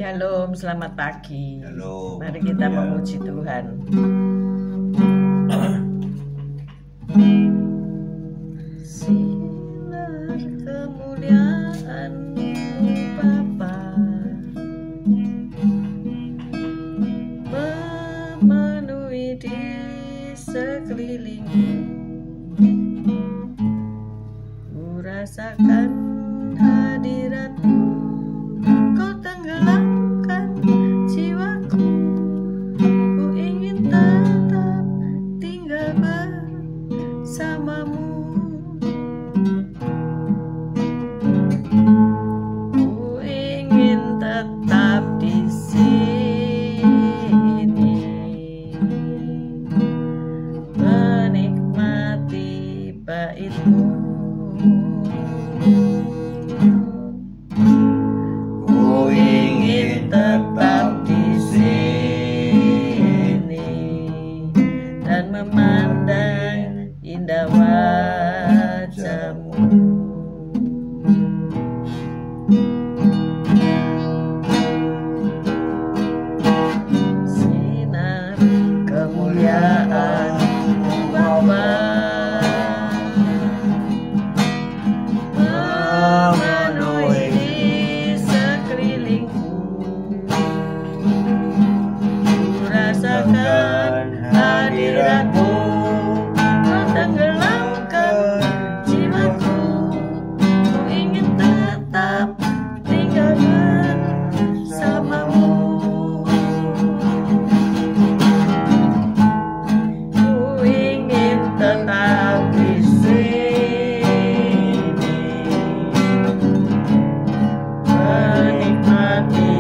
Shalom, selamat pagi. Shalom. Mari kita Ya. memuji Tuhan. Sinar kemuliaan-Mu Bapa, memenuhi di sekelilingku. Ku rasakan hadirat-Mu, Kau tenggelamkan jiwaku. Ku ingin tetap tinggal bersama-Mu. Ku ingin tetap di sini, menikmati bait-Mu. Ku ingin tetap di sini dan memandang indah wajah-Mu. Sinar kemuliaan-Mu Bapa, memenuhi di sekelilingku. Ku rasakan hadirat-Mu, Kau tenggelamkan jiwaku. Ku ingin tetap tinggal bersama-Mu. Ku ingin tetap di sini, menikmati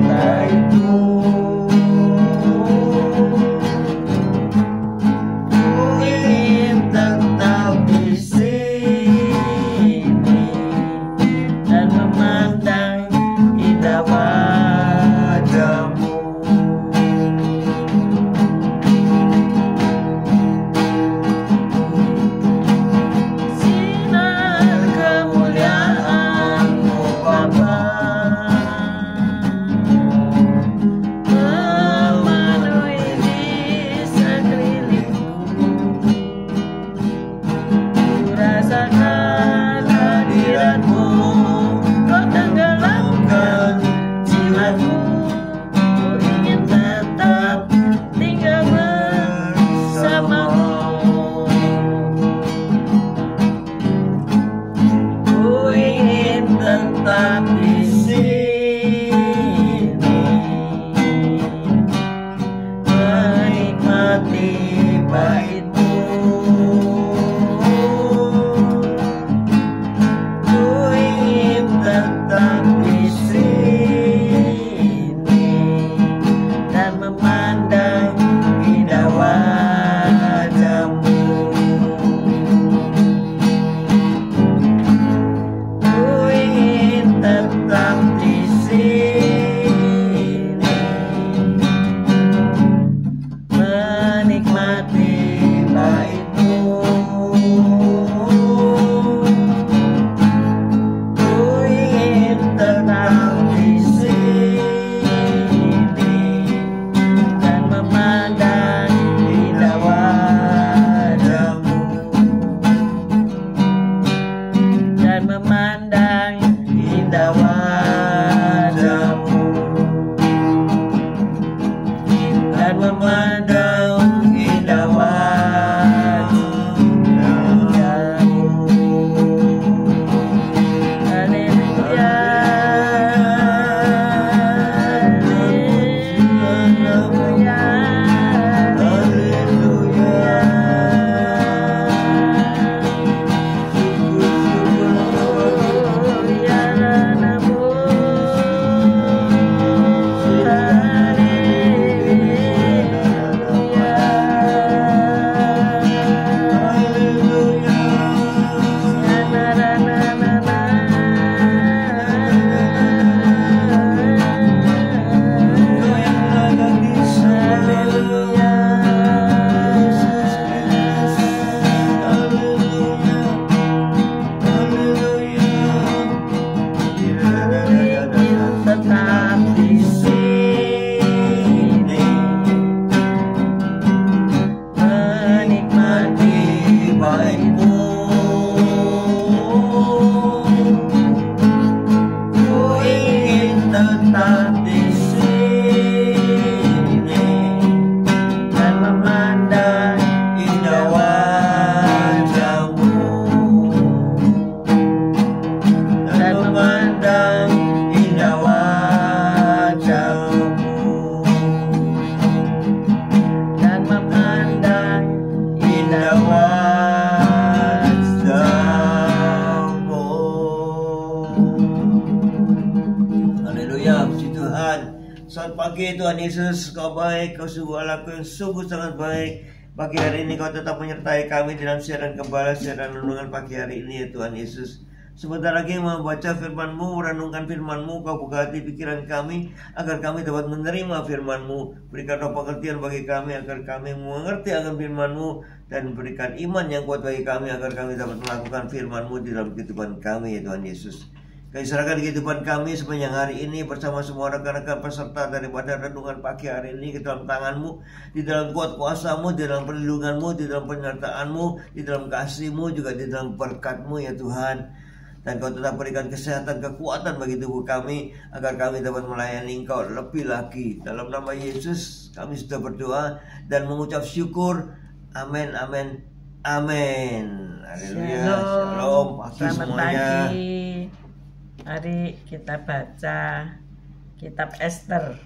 bait-Mu. Ku ingin tetap di sini dan memandang indah wajah-Mu. Sinar kemuliaan-Mu Bapa, memenuhi di sekelilingku. Ku rasakan hadirat-Mu, Kau tenggelamkan jiwaku. Ku ingin tetap tinggal bersama-Mu. Ku ingin tetap di sini, menikmati bait-Mu. Ku ingin tetap di sini dan memandang indah wajah-Mu. Ku ingin tetap di sini, menikmati bait-Mu. Ku ingin tetap di sini dan memandang indah wajah-Mu, dan memandang indah wajah-Mu, dan memandang indah wajah-Mu. Haleluya, haleluya, haleluya. pagi Tuhan Yesus, Kau baik, Kau sungguh Allahku yang sungguh sangat baik. Pagi hari ini Kau tetap menyertai kami dalam siaran gembala, siaran renungan pagi hari ini ya Tuhan Yesus. Sebentar lagi membaca firman-Mu, merenungkan firman-Mu, Kau buka hati pikiran kami agar kami dapat menerima firman-Mu. Berikan roh pengertian bagi kami agar kami mengerti akan firman-Mu, dan berikan iman yang kuat bagi kami agar kami dapat melakukan firman-Mu di dalam kehidupan kami ya Tuhan Yesus. Kami serahkan kehidupan kami sepanjang hari ini bersama semua rekan-rekan peserta daripada renungan pagi hari ini ke dalam tangan-Mu, di dalam kuat kuasa-Mu, di dalam perlindungan-Mu, di dalam penyertaan-Mu, di dalam kasih-Mu, juga di dalam berkat-Mu ya Tuhan. Dan Kau tetap berikan kesehatan, kekuatan bagi tubuh kami agar kami dapat melayani Engkau lebih lagi. Dalam nama Yesus kami sudah berdoa dan mengucap syukur. Amin, amin, amin. Haleluya. Shalom. Selamat pagi. Mari kita baca kitab Ester.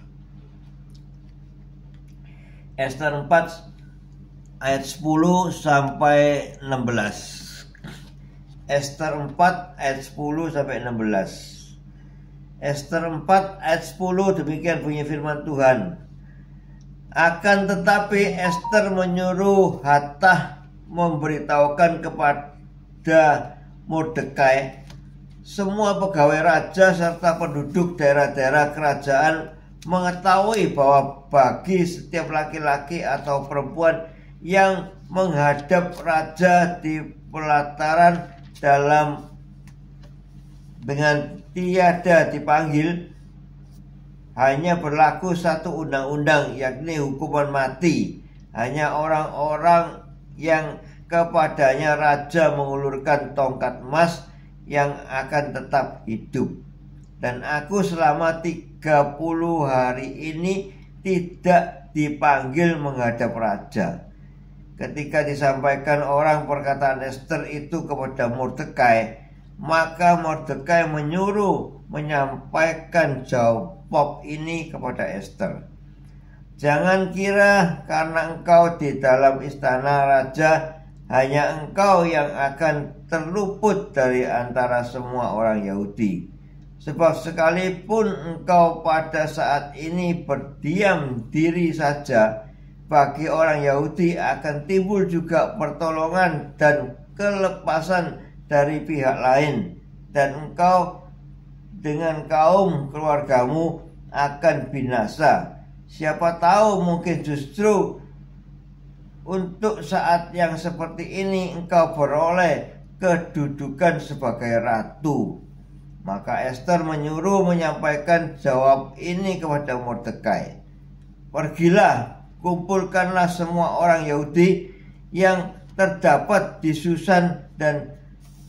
Ester 4 ayat 10 sampai 16. Ester 4 ayat 10 sampai 16. Ester 4 ayat 10 demikian bunyi firman Tuhan. Akan tetapi Ester menyuruh Hatach memberitahukan kepada Mordekai, semua pegawai raja serta penduduk daerah-daerah kerajaan mengetahui bahwa bagi setiap laki-laki atau perempuan yang menghadap raja di pelataran dengan tiada dipanggil, hanya berlaku satu undang-undang, yakni hukuman mati. Hanya orang-orang yang kepadanya raja mengulurkan tongkat emas yang akan tetap hidup. Dan aku selama 30 hari ini tidak dipanggil menghadap raja. Ketika disampaikan orang perkataan Ester itu kepada Mordekai, maka Mordekai menyuruh menyampaikan jawab ini kepada Ester. Jangan kira karena engkau di dalam istana raja, hanya engkau yang akan terluput dari antara semua orang Yahudi. Sebab sekalipun engkau pada saat ini berdiam diri saja, bagi orang Yahudi akan timbul juga pertolongan dan kelepasan dari pihak lain, dan engkau dengan kaum keluargamu akan binasa. Siapa tahu mungkin justru untuk saat yang seperti ini engkau beroleh kedudukan sebagai ratu. Maka Ester menyuruh menyampaikan jawab ini kepada Mordekai. Pergilah, kumpulkanlah semua orang Yahudi yang terdapat di Susan dan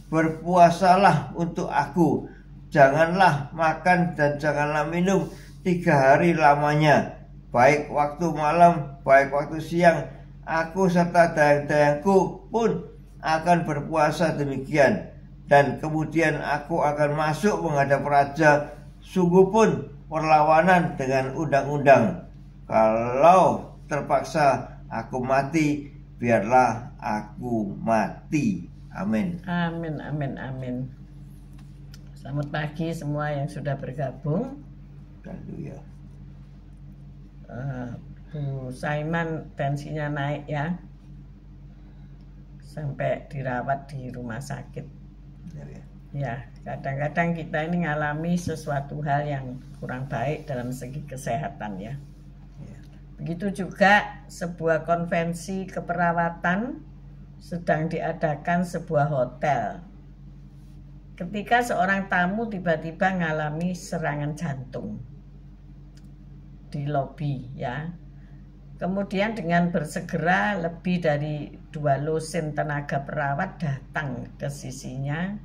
berpuasalah untuk aku. Janganlah makan dan janganlah minum 3 hari lamanya, baik waktu malam, baik waktu siang. Aku serta dayang-dayangku pun akan berpuasa demikian. Dan kemudian aku akan masuk menghadap raja. Sungguh pun perlawanan dengan undang-undang. Kalau terpaksa aku mati, biarlah aku mati. Amin. Amin, amin, amin. Selamat pagi semua yang sudah bergabung. Haleluya. Bu Saiman tensinya naik ya, sampai dirawat di rumah sakit. Ya, kadang-kadang kita ini ngalami sesuatu hal yang kurang baik dalam segi kesehatan ya. Begitu juga sebuah konvensi keperawatan sedang diadakan sebuah hotel. Ketika seorang tamu tiba-tiba ngalami serangan jantung di lobi ya. Kemudian dengan bersegera lebih dari 2 lusin tenaga perawat datang ke sisinya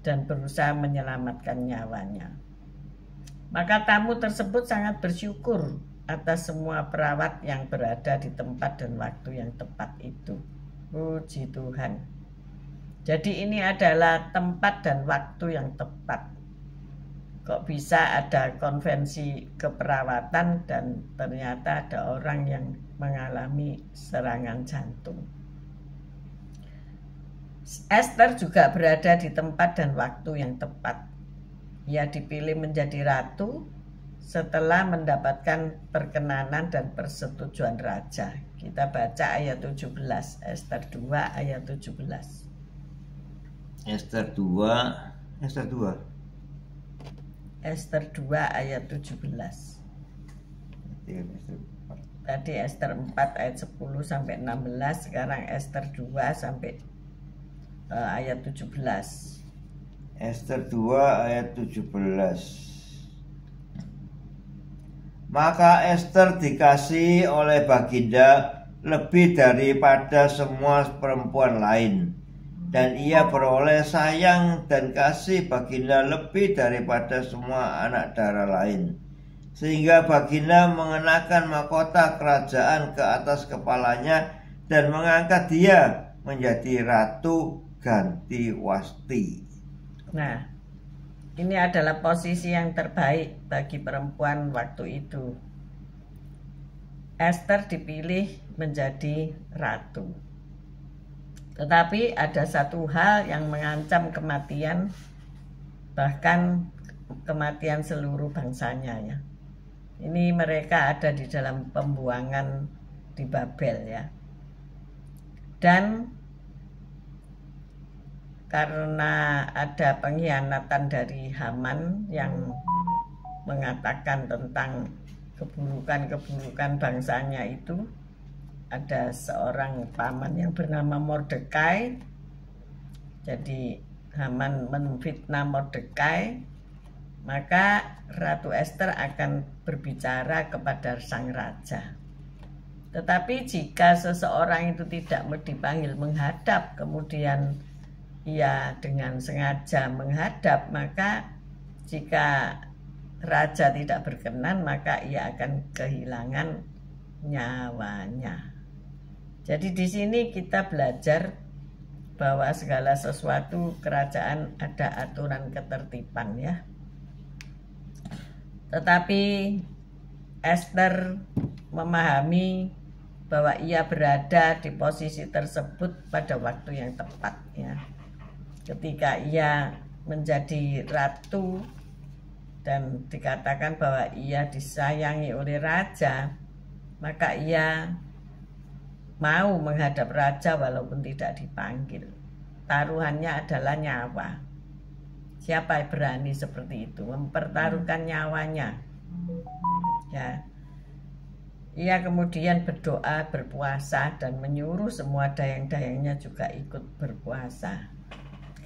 dan berusaha menyelamatkan nyawanya. Maka tamu tersebut sangat bersyukur atas semua perawat yang berada di tempat dan waktu yang tepat itu. Puji Tuhan. Jadi ini adalah tempat dan waktu yang tepat. Kok bisa ada konvensi keperawatan dan ternyata ada orang yang mengalami serangan jantung. Ester juga berada di tempat dan waktu yang tepat. Ia dipilih menjadi ratu setelah mendapatkan perkenanan dan persetujuan raja. Kita baca ayat 17, Ester 2 ayat 17. Ester 2 ayat 17. Tadi Ester 4 ayat 10 sampai 16, sekarang Ester 2 sampai ayat 17. Ester 2 ayat 17. Maka Ester dikasihi oleh Baginda lebih daripada semua perempuan lain, dan ia beroleh sayang dan kasih Baginda lebih daripada semua anak darah lain, sehingga Baginda mengenakan mahkota kerajaan ke atas kepalanya dan mengangkat dia menjadi Ratu ganti Wasti. Nah, ini adalah posisi yang terbaik bagi perempuan waktu itu. Ester dipilih menjadi ratu. Tetapi ada satu hal yang mengancam kematian, bahkan kematian seluruh bangsanya ya. Ini mereka ada di dalam pembuangan di Babel ya. Dan karena ada pengkhianatan dari Haman yang mengatakan tentang keburukan-keburukan bangsanya itu, ada seorang paman yang bernama Mordekai. Jadi Haman menfitnah Mordekai, maka Ratu Ester akan berbicara kepada sang raja. Tetapi jika seseorang itu tidak dipanggil menghadap, kemudian ia dengan sengaja menghadap, maka jika raja tidak berkenan, maka ia akan kehilangan nyawanya. Jadi di sini kita belajar bahwa segala sesuatu kerajaan ada aturan ketertiban ya. Tetapi Ester memahami bahwa ia berada di posisi tersebut pada waktu yang tepat ya. Ketika ia menjadi ratu dan dikatakan bahwa ia disayangi oleh raja, maka ia mau menghadap raja walaupun tidak dipanggil. Taruhannya adalah nyawa. Siapa yang berani seperti itu, mempertaruhkan nyawanya? Ya. Ia kemudian berdoa, berpuasa, dan menyuruh semua dayang-dayangnya juga ikut berpuasa.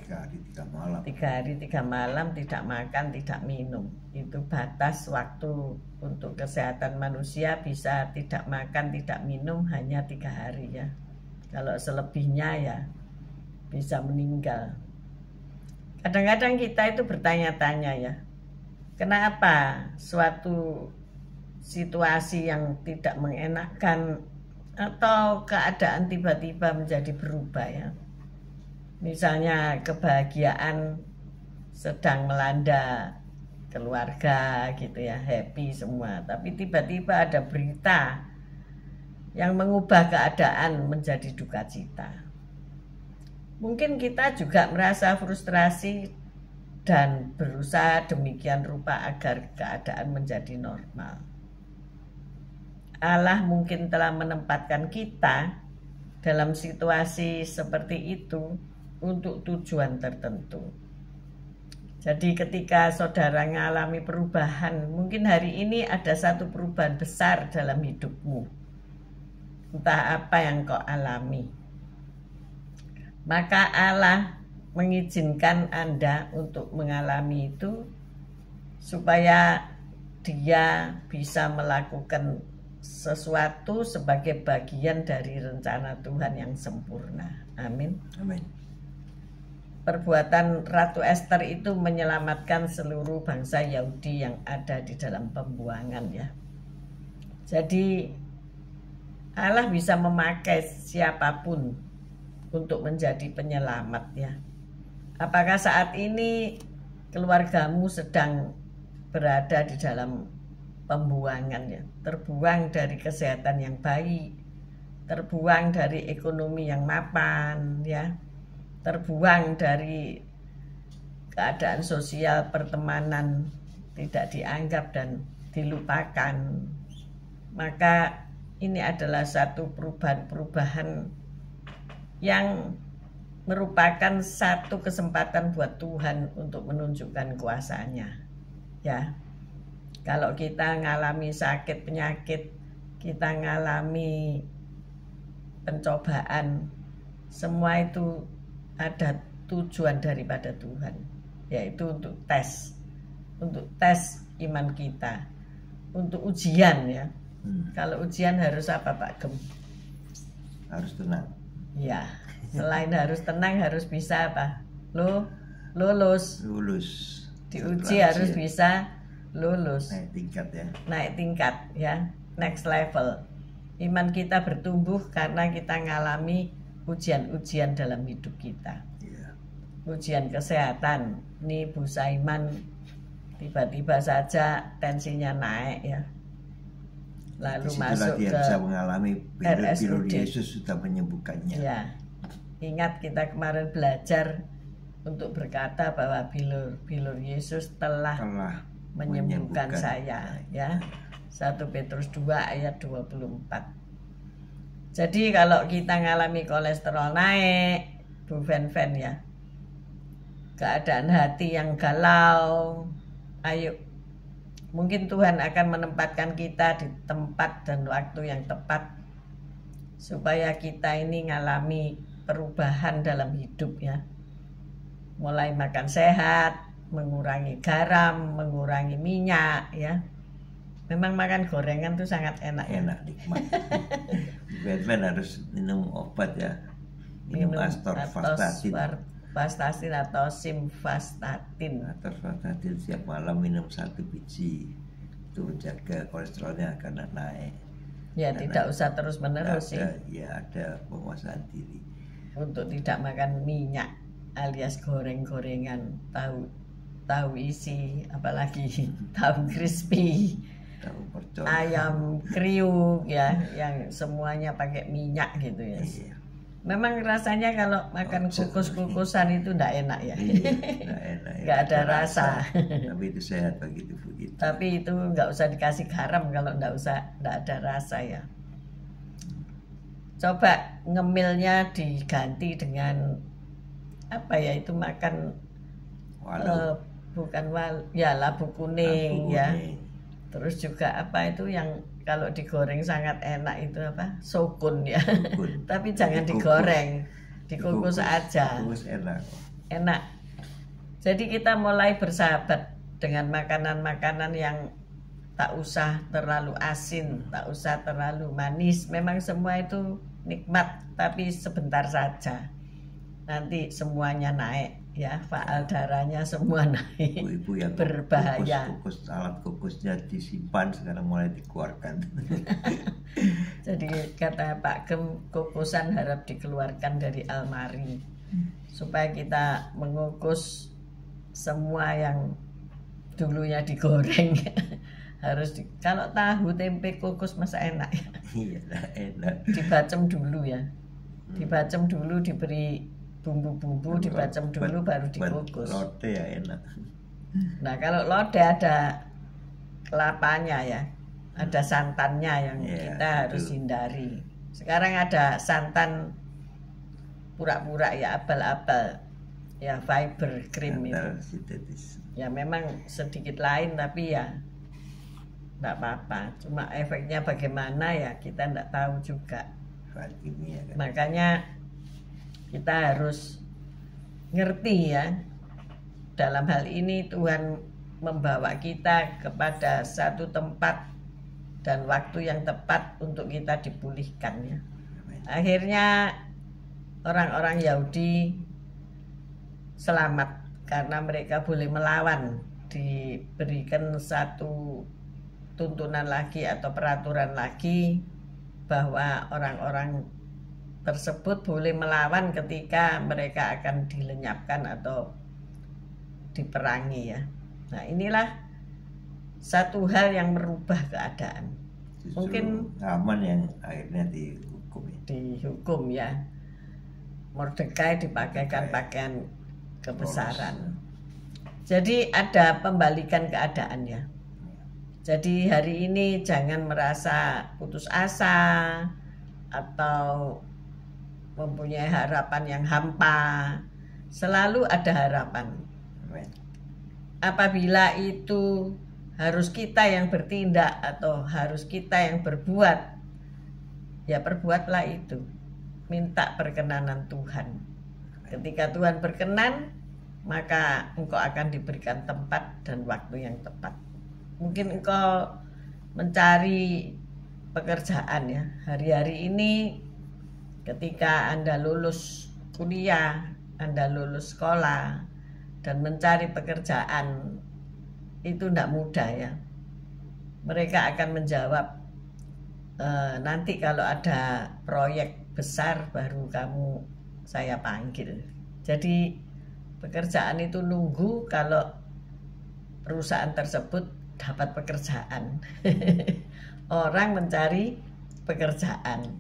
3 hari 3 malam. 3 hari 3 malam tidak makan, tidak minum. Itu batas waktu untuk kesehatan manusia, bisa tidak makan, tidak minum hanya 3 hari ya. Kalau selebihnya ya bisa meninggal. Kadang-kadang kita itu bertanya-tanya ya, kenapa suatu situasi yang tidak mengenakan atau keadaan tiba-tiba menjadi berubah ya. Misalnya kebahagiaan sedang melanda keluarga gitu ya, happy semua, tapi tiba-tiba ada berita yang mengubah keadaan menjadi duka cita. Mungkin kita juga merasa frustrasi dan berusaha demikian rupa agar keadaan menjadi normal. Allah mungkin telah menempatkan kita dalam situasi seperti itu untuk tujuan tertentu. Jadi ketika saudara mengalami perubahan, mungkin hari ini ada satu perubahan besar dalam hidupmu. Entah apa yang kau alami. Maka Allah mengizinkan Anda untuk mengalami itu supaya Dia bisa melakukan sesuatu sebagai bagian dari rencana Tuhan yang sempurna. Amin. Amin. Perbuatan Ratu Ester itu menyelamatkan seluruh bangsa Yahudi yang ada di dalam pembuangan ya. Jadi Allah bisa memakai siapapun untuk menjadi penyelamat ya. Apakah saat ini keluargamu sedang berada di dalam pembuangan ya, terbuang dari kesehatan yang baik, terbuang dari ekonomi yang mapan ya, terbuang dari keadaan sosial pertemanan tidak dianggap dan dilupakan. Maka ini adalah satu perubahan-perubahan yang merupakan satu kesempatan buat Tuhan untuk menunjukkan kuasanya. Ya, kalau kita ngalami sakit penyakit, kita ngalami pencobaan, semua itu ada tujuan daripada Tuhan, yaitu untuk tes iman kita, untuk ujian ya. Kalau ujian harus apa Pak Gem? Harus tenang. Ya, selain harus tenang harus bisa apa? Lulus. Diuji harus bisa lulus. Naik tingkat ya. Naik tingkat ya, next level. Iman kita bertumbuh karena kita ngalami ujian-ujian dalam hidup kita. Ujian kesehatan. Ini Bu Saiman tiba-tiba saja tensinya naik ya. Lalu masuk dia ke bisa mengalami RSUD. Yesus sudah menyembuhkannya. Ya, ingat kita kemarin belajar untuk berkata bahwa bilur Yesus telah menyembuhkan saya ya. 1 Petrus 2 ayat 24. Jadi kalau kita ngalami kolesterol naik, Bu Fen ya, keadaan hati yang galau, ayo, mungkin Tuhan akan menempatkan kita di tempat dan waktu yang tepat supaya kita ini ngalami perubahan dalam hidup ya. Mulai makan sehat, mengurangi garam, mengurangi minyak ya. Memang makan gorengan tuh sangat enak ya. Enak, nikmat. Ben harus minum obat ya. Minum atorvastatin atau simvastatin. Atorvastatin setiap malam minum 1 biji. Itu menjaga kolesterolnya akan naik. Ya, karena tidak usah terus menerus sih. Ya, ada penguasaan diri. Untuk tidak makan minyak alias goreng-gorengan, tahu isi, apalagi tahu crispy, ayam kriuk ya, yang semuanya pakai minyak gitu ya. Iya. Memang rasanya kalau makan kukus-kukusan itu enggak enak ya. Enggak ada rasa. Tapi itu sehat bagi tubuh kita. Tapi itu enggak usah dikasih garam kalau enggak ada rasa ya. Coba ngemilnya diganti dengan apa ya, itu makan labu kuning ya. Terus juga apa itu yang kalau digoreng sangat enak itu apa? Sukun ya. Tapi jangan digoreng, dikukus aja. Dikukus enak. Enak. Jadi kita mulai bersahabat dengan makanan-makanan yang tak usah terlalu asin, tak usah terlalu manis. Memang semua itu nikmat, tapi sebentar saja. Nanti semuanya naik ya, faal darahnya semua naik. Ibu-ibu yang berbahaya. Kukus alat kukusnya disimpan, sekarang mulai dikeluarkan. Jadi kata Pak Gem, kukusan harap dikeluarkan dari almari supaya kita mengukus semua yang dulunya digoreng. Harus kalau tahu tempe kukus masa enak ya. Iya, enak. Dibacem dulu ya. Dibacem dulu, diberi bumbu-bumbu, dibacem dulu baru dikukus. Lodeh ya enak. Nah, kalau lodeh ada kelapanya ya. Ada santannya yang kita harus hindari. Sekarang ada santan pura-pura ya, abal-abal. Ya, fiber cream itu. Sintetis. Ya memang sedikit lain tapi ya enggak apa-apa. Cuma efeknya bagaimana ya kita enggak tahu juga. Kimia, kan? Makanya kita harus ngerti ya. Dalam hal ini Tuhan membawa kita kepada satu tempat dan waktu yang tepat untuk kita dipulihkan ya. Akhirnya orang-orang Yahudi selamat karena mereka boleh melawan, diberikan satu tuntunan lagi atau peraturan lagi bahwa orang-orang tersebut boleh melawan ketika mereka akan dilenyapkan atau diperangi ya. Nah, inilah satu hal yang merubah keadaan. Justru mungkin Haman yang akhirnya dihukum ya. Dihukum ya. Mordekai dipakaikan pakaian kebesaran. Jadi ada pembalikan keadaan ya. Jadi hari ini jangan merasa putus asa atau mempunyai harapan yang hampa. Selalu ada harapan. Apabila itu harus kita yang bertindak atau harus kita yang berbuat, ya perbuatlah itu. Minta perkenanan Tuhan. Ketika Tuhan berkenan, maka engkau akan diberikan tempat dan waktu yang tepat. Mungkin engkau mencari pekerjaan ya. Hari-hari ini ketika Anda lulus kuliah, Anda lulus sekolah dan mencari pekerjaan, itu tidak mudah ya. Mereka akan menjawab, nanti kalau ada proyek besar baru saya panggil. Jadi pekerjaan itu nunggu kalau perusahaan tersebut dapat pekerjaan. Orang mencari pekerjaan,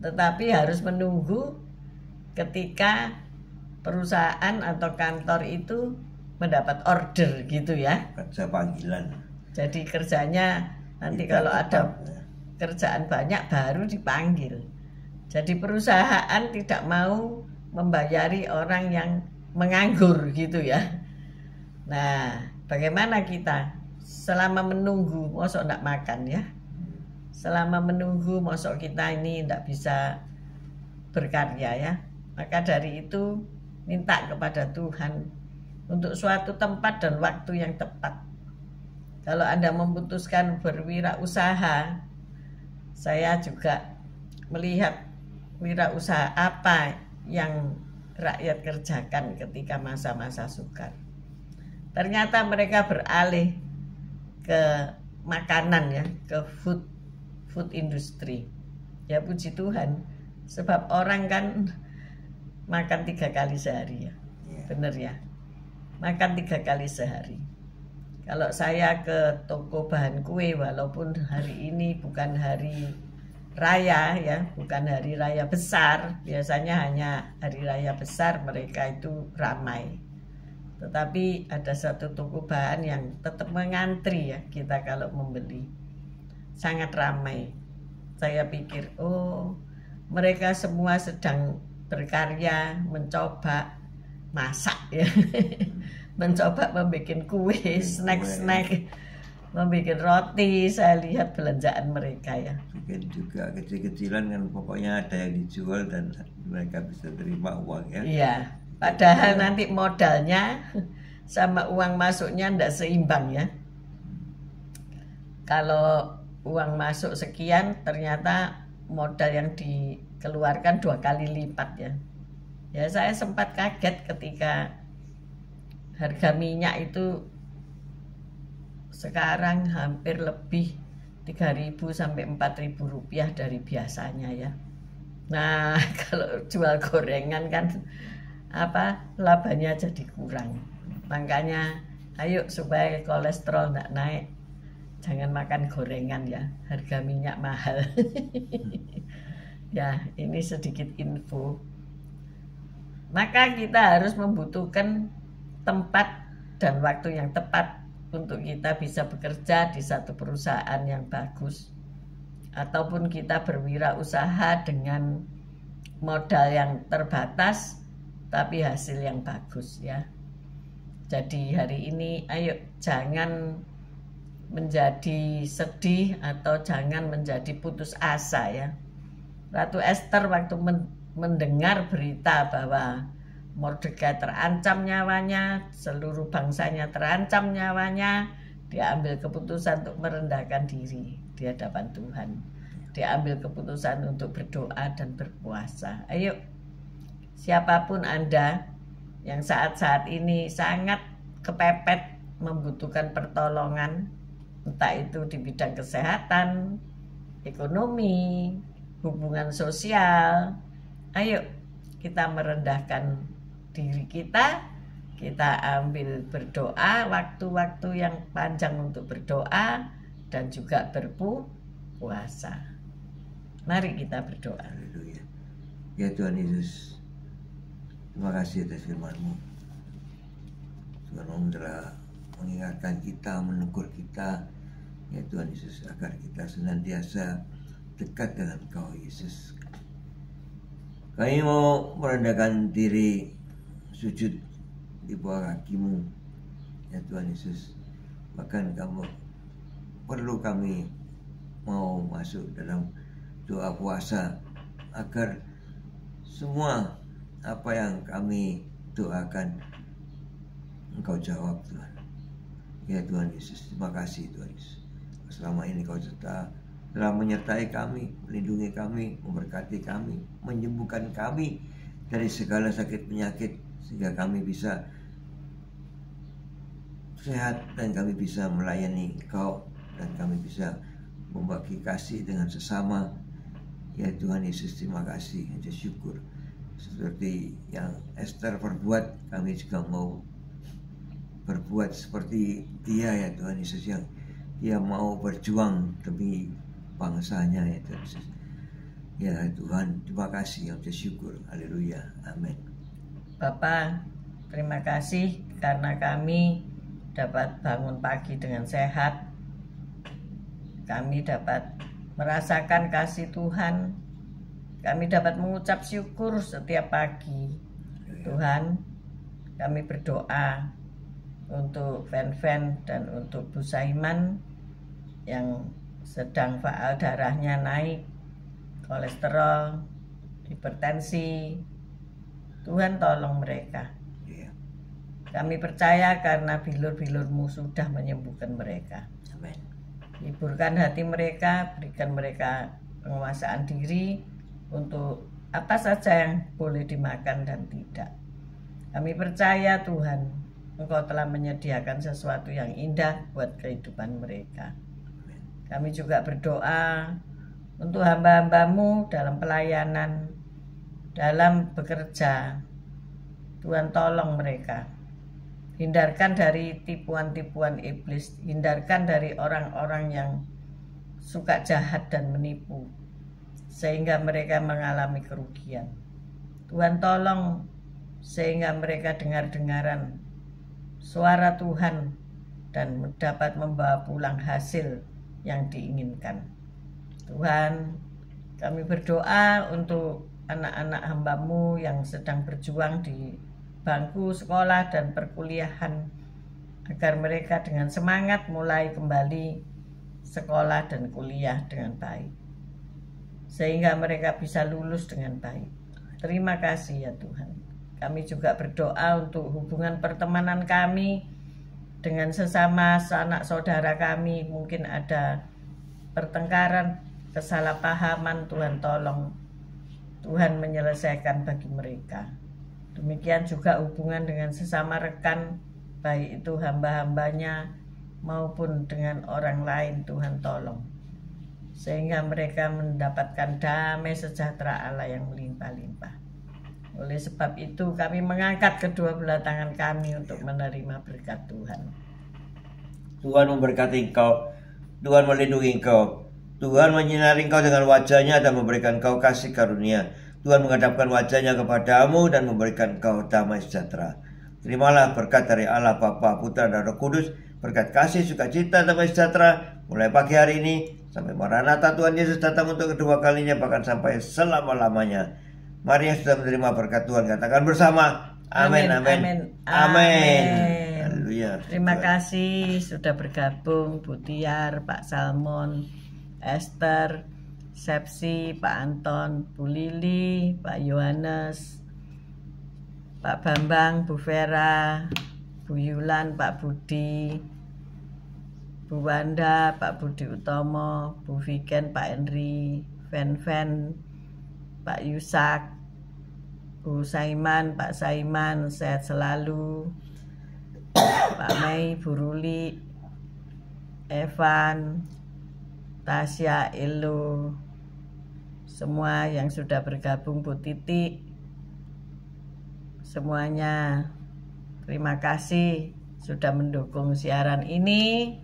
tetapi harus menunggu ketika perusahaan atau kantor itu mendapat order gitu ya. Kerja panggilan. Jadi kerjanya nanti kalau ada kerjaan banyak baru dipanggil. Jadi perusahaan tidak mau membayari orang yang menganggur gitu ya. Nah, bagaimana kita selama menunggu, mosok enggak makan ya? Selama menunggu, mosok kita ini enggak bisa berkarya ya? Maka dari itu minta kepada Tuhan untuk suatu tempat dan waktu yang tepat. Kalau Anda memutuskan berwirausaha, saya juga melihat wirausaha apa yang rakyat kerjakan ketika masa-masa sukar. Ternyata mereka beralih ke makanan ya, ke food industry. Ya puji Tuhan, sebab orang kan makan 3 kali sehari ya, bener ya, makan 3 kali sehari. Kalau saya ke toko bahan kue, walaupun hari ini bukan hari raya ya, bukan hari raya besar, biasanya hanya hari raya besar mereka itu ramai. Tetapi ada satu toko bahan yang tetap mengantri ya, kita kalau membeli sangat ramai. Saya pikir, oh mereka semua sedang berkarya, mencoba masak ya. Mencoba membuat kue, snack-snack, membuat roti. Saya lihat belanjaan mereka ya. Mungkin juga kecil-kecilan kan, pokoknya ada yang dijual dan mereka bisa terima uang ya. Iya, padahal nanti modalnya sama uang masuknya tidak seimbang ya. Kalau uang masuk sekian, ternyata modal yang dikeluarkan 2 kali lipat ya. Ya saya sempat kaget ketika harga minyak itu sekarang hampir lebih 3.000 sampai 4.000 rupiah dari biasanya ya. Nah kalau jual gorengan kan labanya jadi kurang. Makanya ayo supaya kolesterol tidak naik, jangan makan gorengan ya, harga minyak mahal. Ya ini sedikit info. Maka kita harus membutuhkan tempat dan waktu yang tepat untuk kita bisa bekerja di satu perusahaan yang bagus, ataupun kita berwirausaha dengan modal yang terbatas tapi hasil yang bagus ya. Jadi hari ini ayo jangan menjadi sedih atau jangan menjadi putus asa ya. Ratu Esther waktu mendengar berita bahwa Mordekai terancam nyawanya, seluruh bangsanya terancam nyawanya, dia ambil keputusan untuk merendahkan diri di hadapan Tuhan. Dia ambil keputusan untuk berdoa dan berpuasa. Ayo, siapapun Anda yang saat-saat ini sangat kepepet membutuhkan pertolongan, entah itu di bidang kesehatan, ekonomi, hubungan sosial, ayo kita merendahkan diri kita ambil berdoa, waktu-waktu yang panjang untuk berdoa dan juga berpuasa. Mari kita berdoa. Haleluya. Ya Tuhan Yesus, terima kasih atas firman-Mu. Tuhan telah mengingatkan kita, menegur kita Ya Tuhan Yesus, agar kita senantiasa dekat dengan Kau Yesus. Kami mau merendahkan diri, sujud di bawah kaki-Mu, ya Tuhan Yesus. Bahkan Kamu perlu kami mau masuk dalam doa puasa, agar semua apa yang kami doakan Engkau jawab Tuhan. Ya Tuhan Yesus, terima kasih Tuhan Yesus. Selama ini Kau telah menyertai kami, melindungi kami, memberkati kami, menyembuhkan kami dari segala sakit penyakit, sehingga kami bisa sehat dan kami bisa melayani Kau, dan kami bisa membagi kasih dengan sesama. Ya Tuhan Yesus, terima kasih, aja syukur. Seperti yang Esther perbuat, kami juga mau berbuat seperti dia, ya Tuhan Yesus, yang dia mau berjuang demi bangsanya, ya Tuhan Yesus. Ya Tuhan, terima kasih, aja syukur. Haleluya, amin. Bapa, terima kasih karena kami dapat bangun pagi dengan sehat. Kami dapat merasakan kasih Tuhan. Kami dapat mengucap syukur setiap pagi. Tuhan, kami berdoa untuk fan-fan dan untuk Bu Saiman yang sedang faal darahnya naik, kolesterol, hipertensi. Tuhan tolong mereka. Kami percaya karena bilur-bilur-Mu sudah menyembuhkan mereka. Amin. Hiburkan hati mereka, berikan mereka penguasaan diri untuk apa saja yang boleh dimakan dan tidak. Kami percaya Tuhan, Engkau telah menyediakan sesuatu yang indah buat kehidupan mereka. Kami juga berdoa untuk hamba-hamba-Mu dalam pelayanan, dalam bekerja. Tuhan tolong mereka. Hindarkan dari tipuan-tipuan iblis. Hindarkan dari orang-orang yang suka jahat dan menipu, sehingga mereka mengalami kerugian. Tuhan tolong sehingga mereka dengar-dengaran suara Tuhan dan dapat membawa pulang hasil yang diinginkan. Tuhan, kami berdoa untuk anak-anak hamba-Mu yang sedang berjuang di bangku sekolah dan perkuliahan, agar mereka dengan semangat mulai kembali sekolah dan kuliah dengan baik, sehingga mereka bisa lulus dengan baik. Terima kasih ya Tuhan. Kami juga berdoa untuk hubungan pertemanan kami dengan sesama sanak saudara kami. Mungkin ada pertengkaran, kesalahpahaman. Tuhan tolong, Tuhan menyelesaikan bagi mereka. Demikian juga hubungan dengan sesama rekan, baik itu hamba-hambanya maupun dengan orang lain. Tuhan tolong, sehingga mereka mendapatkan damai sejahtera Allah yang melimpah-limpah. Oleh sebab itu kami mengangkat kedua belah tangan kami untuk menerima berkat Tuhan. Tuhan memberkati engkau, Tuhan melindungi engkau, Tuhan menyinari engkau dengan wajahnya dan memberikan engkau kasih karunia. Tuhan menghadapkan wajahnya kepadamu dan memberikan engkau damai sejahtera. Terimalah berkat dari Allah Bapa, Putra dan Roh Kudus, berkat kasih, sukacita, damai sejahtera mulai pagi hari ini sampai Maranatha Tuhan Yesus datang untuk kedua kalinya, bahkan sampai selama-lamanya. Mari yang sudah menerima berkat Tuhan katakan bersama, amin, amin, amin, amin. Haleluya. Terima kasih sudah bergabung Bu Tiar, Pak Salmon, Esther, Sepsi, Pak Anton, Bu Lili, Pak Yohanes, Pak Bambang, Bu Vera, Bu Yulan, Pak Budi, Bu Wanda, Pak Budi Utomo, Bu Viken, Pak Henry, Fen, Pak Yusak, Bu Saiman, Pak Saiman, sehat selalu, Pak Mei, Bu Ruli, Evan, Tasya, Elo, semua yang sudah bergabung, Bu Titi, semuanya terima kasih sudah mendukung siaran ini.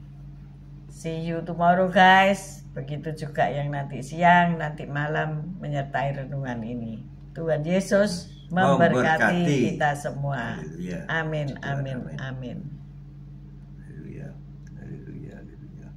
See you tomorrow guys. Begitu juga yang nanti siang, nanti malam menyertai renungan ini. Tuhan Yesus memberkati kita semua. Haleluya. Amin, amin, amin. Haleluya, haleluya, haleluya.